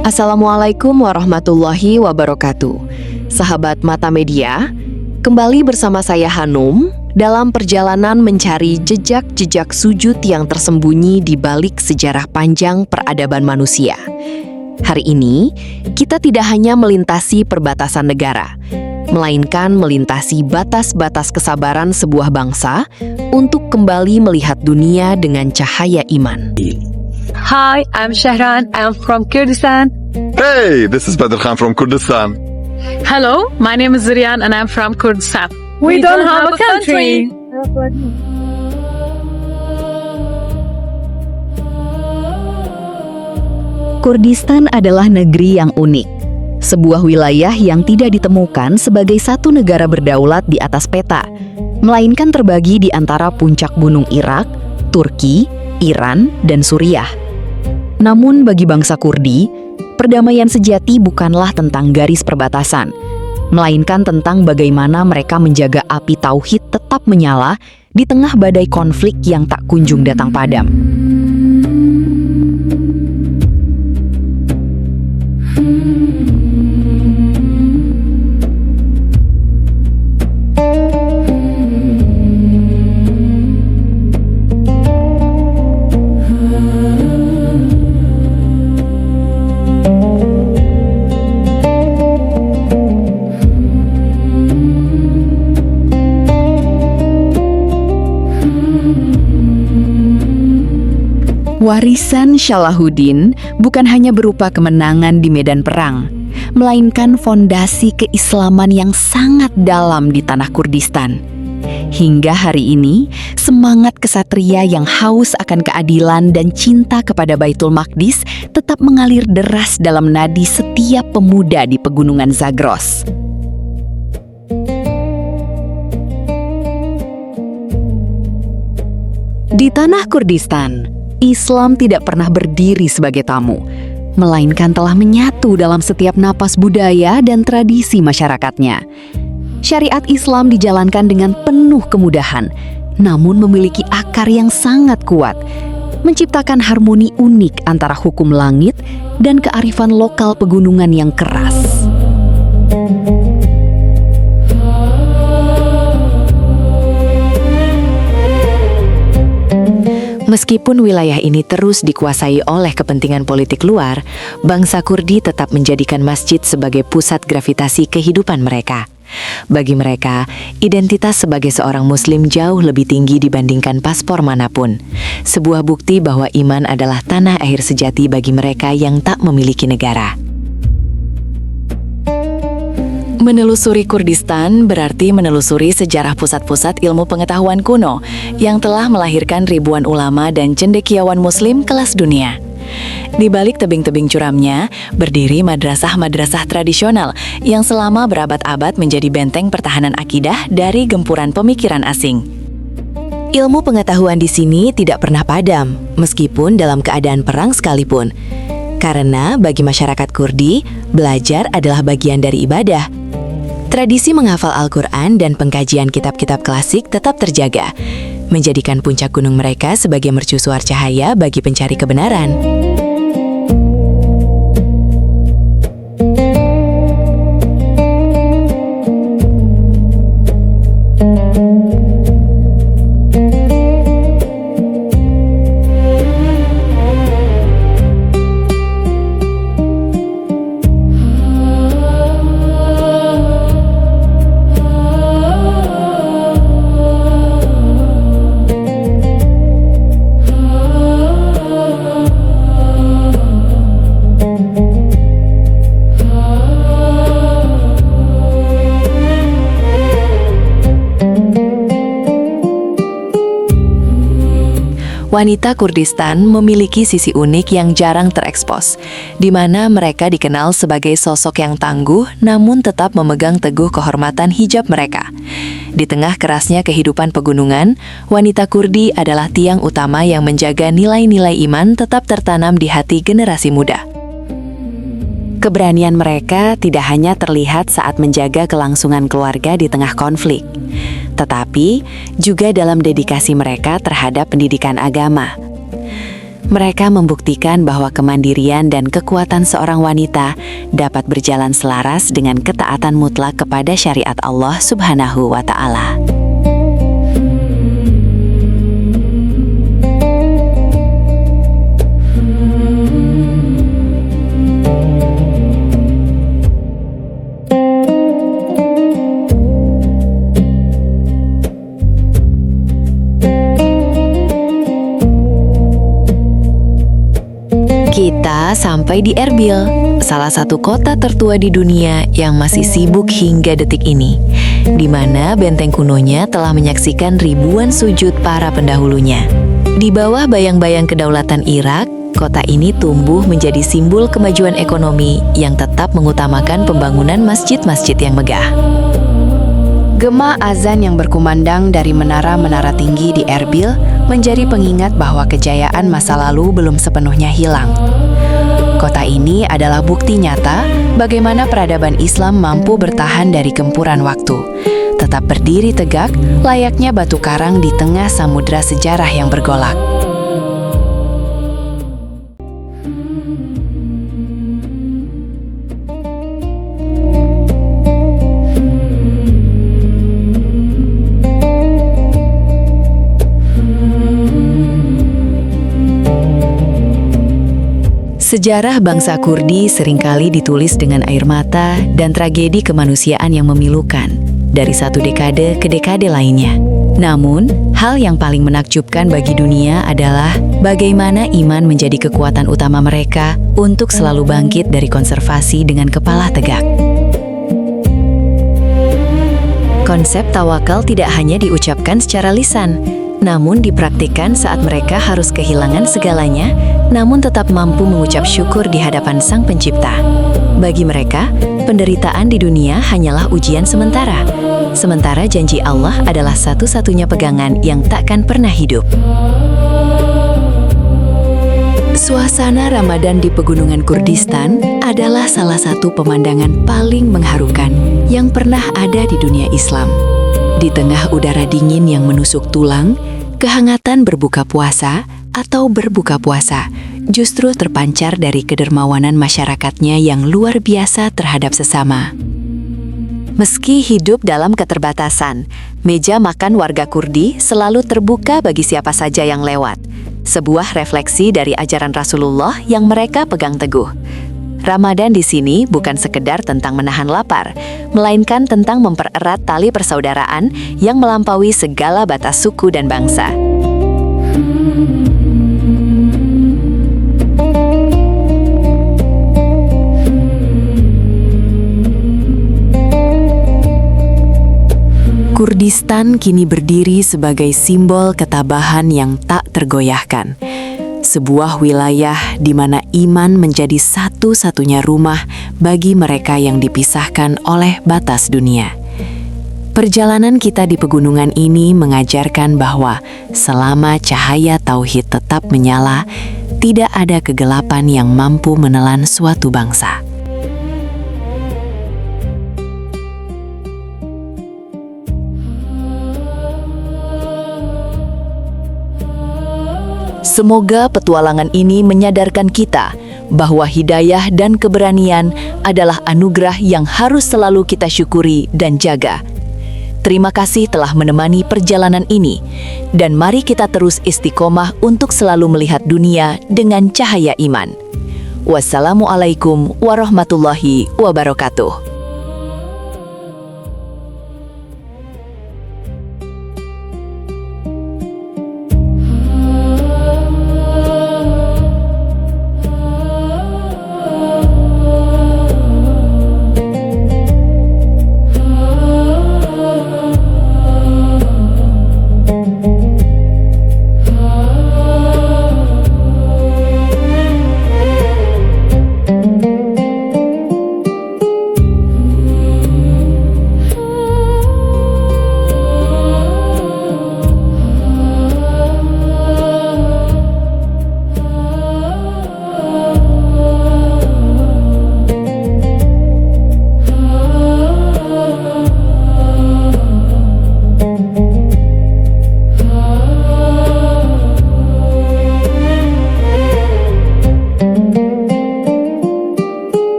Assalamualaikum warahmatullahi wabarakatuh. Sahabat Mata Media, kembali bersama saya Hanum dalam perjalanan mencari jejak-jejak sujud yang tersembunyi di balik sejarah panjang peradaban manusia. Hari ini, kita tidak hanya melintasi perbatasan negara, melainkan melintasi batas-batas kesabaran sebuah bangsa untuk kembali melihat dunia dengan cahaya iman. Hi, I'm Shahran. I'm from Kurdistan. Hey, this is Badr Khan from Kurdistan. Hello, my name is Zurian and I'm from Kurdistan. We don't have a country. Kurdistan adalah negeri yang unik. Sebuah wilayah yang tidak ditemukan sebagai satu negara berdaulat di atas peta, melainkan terbagi di antara puncak gunung Irak, Turki, Iran, dan Suriah. Namun bagi bangsa Kurdi, perdamaian sejati bukanlah tentang garis perbatasan, melainkan tentang bagaimana mereka menjaga api tauhid tetap menyala di tengah badai konflik yang tak kunjung datang padam. Warisan Salahuddin bukan hanya berupa kemenangan di medan perang, melainkan fondasi keislaman yang sangat dalam di tanah Kurdistan. Hingga hari ini, semangat kesatria yang haus akan keadilan dan cinta kepada Baitul Maqdis tetap mengalir deras dalam nadi setiap pemuda di pegunungan Zagros. Di tanah Kurdistan, Islam tidak pernah berdiri sebagai tamu, melainkan telah menyatu dalam setiap napas budaya dan tradisi masyarakatnya. Syariat Islam dijalankan dengan penuh kemudahan, namun memiliki akar yang sangat kuat, menciptakan harmoni unik antara hukum langit dan kearifan lokal pegunungan yang keras. Meskipun wilayah ini terus dikuasai oleh kepentingan politik luar, bangsa Kurdi tetap menjadikan masjid sebagai pusat gravitasi kehidupan mereka. Bagi mereka, identitas sebagai seorang Muslim jauh lebih tinggi dibandingkan paspor manapun. Sebuah bukti bahwa iman adalah tanah air sejati bagi mereka yang tak memiliki negara. Menelusuri Kurdistan berarti menelusuri sejarah pusat-pusat ilmu pengetahuan kuno yang telah melahirkan ribuan ulama dan cendekiawan Muslim kelas dunia. Di balik tebing-tebing curamnya, berdiri madrasah-madrasah tradisional yang selama berabad-abad menjadi benteng pertahanan akidah dari gempuran pemikiran asing. Ilmu pengetahuan di sini tidak pernah padam, meskipun dalam keadaan perang sekalipun. Karena bagi masyarakat Kurdi, belajar adalah bagian dari ibadah. Tradisi menghafal Al-Quran dan pengkajian kitab-kitab klasik tetap terjaga, menjadikan puncak gunung mereka sebagai mercusuar cahaya bagi pencari kebenaran. Wanita Kurdistan memiliki sisi unik yang jarang terekspos, di mana mereka dikenal sebagai sosok yang tangguh namun tetap memegang teguh kehormatan hijab mereka. Di tengah kerasnya kehidupan pegunungan, wanita Kurdi adalah tiang utama yang menjaga nilai-nilai iman tetap tertanam di hati generasi muda. Keberanian mereka tidak hanya terlihat saat menjaga kelangsungan keluarga di tengah konflik, tetapi juga dalam dedikasi mereka terhadap pendidikan agama. Mereka membuktikan bahwa kemandirian dan kekuatan seorang wanita dapat berjalan selaras dengan ketaatan mutlak kepada syariat Allah Subhanahu wa Ta'ala. Kita sampai di Erbil, salah satu kota tertua di dunia yang masih sibuk hingga detik ini, di mana benteng kunonya telah menyaksikan ribuan sujud para pendahulunya. Di bawah bayang-bayang kedaulatan Irak, kota ini tumbuh menjadi simbol kemajuan ekonomi yang tetap mengutamakan pembangunan masjid-masjid yang megah. Gema azan yang berkumandang dari menara-menara tinggi di Erbil menjadi pengingat bahwa kejayaan masa lalu belum sepenuhnya hilang. Kota ini adalah bukti nyata bagaimana peradaban Islam mampu bertahan dari gempuran waktu, tetap berdiri tegak layaknya batu karang di tengah samudera sejarah yang bergolak. Sejarah bangsa Kurdi seringkali ditulis dengan air mata dan tragedi kemanusiaan yang memilukan dari satu dekade ke dekade lainnya. Namun, hal yang paling menakjubkan bagi dunia adalah bagaimana iman menjadi kekuatan utama mereka untuk selalu bangkit dari konservasi dengan kepala tegak. Konsep tawakal tidak hanya diucapkan secara lisan, namun dipraktikkan saat mereka harus kehilangan segalanya, namun tetap mampu mengucap syukur di hadapan Sang Pencipta. Bagi mereka, penderitaan di dunia hanyalah ujian sementara, sementara janji Allah adalah satu-satunya pegangan yang takkan pernah hidup. Suasana Ramadan di pegunungan Kurdistan adalah salah satu pemandangan paling mengharukan yang pernah ada di dunia Islam. Di tengah udara dingin yang menusuk tulang, kehangatan berbuka puasa atau berbuka puasa justru terpancar dari kedermawanan masyarakatnya yang luar biasa terhadap sesama. Meski hidup dalam keterbatasan, meja makan warga Kurdi selalu terbuka bagi siapa saja yang lewat. Sebuah refleksi dari ajaran Rasulullah yang mereka pegang teguh. Ramadan di sini bukan sekedar tentang menahan lapar, melainkan tentang mempererat tali persaudaraan yang melampaui segala batas suku dan bangsa. Kurdistan kini berdiri sebagai simbol ketabahan yang tak tergoyahkan. Sebuah wilayah di mana iman menjadi satu-satunya rumah bagi mereka yang dipisahkan oleh batas dunia. Perjalanan kita di pegunungan ini mengajarkan bahwa selama cahaya tauhid tetap menyala, tidak ada kegelapan yang mampu menelan suatu bangsa. Semoga petualangan ini menyadarkan kita bahwa hidayah dan keberanian adalah anugerah yang harus selalu kita syukuri dan jaga. Terima kasih telah menemani perjalanan ini, dan mari kita terus istiqomah untuk selalu melihat dunia dengan cahaya iman. Wassalamualaikum warahmatullahi wabarakatuh.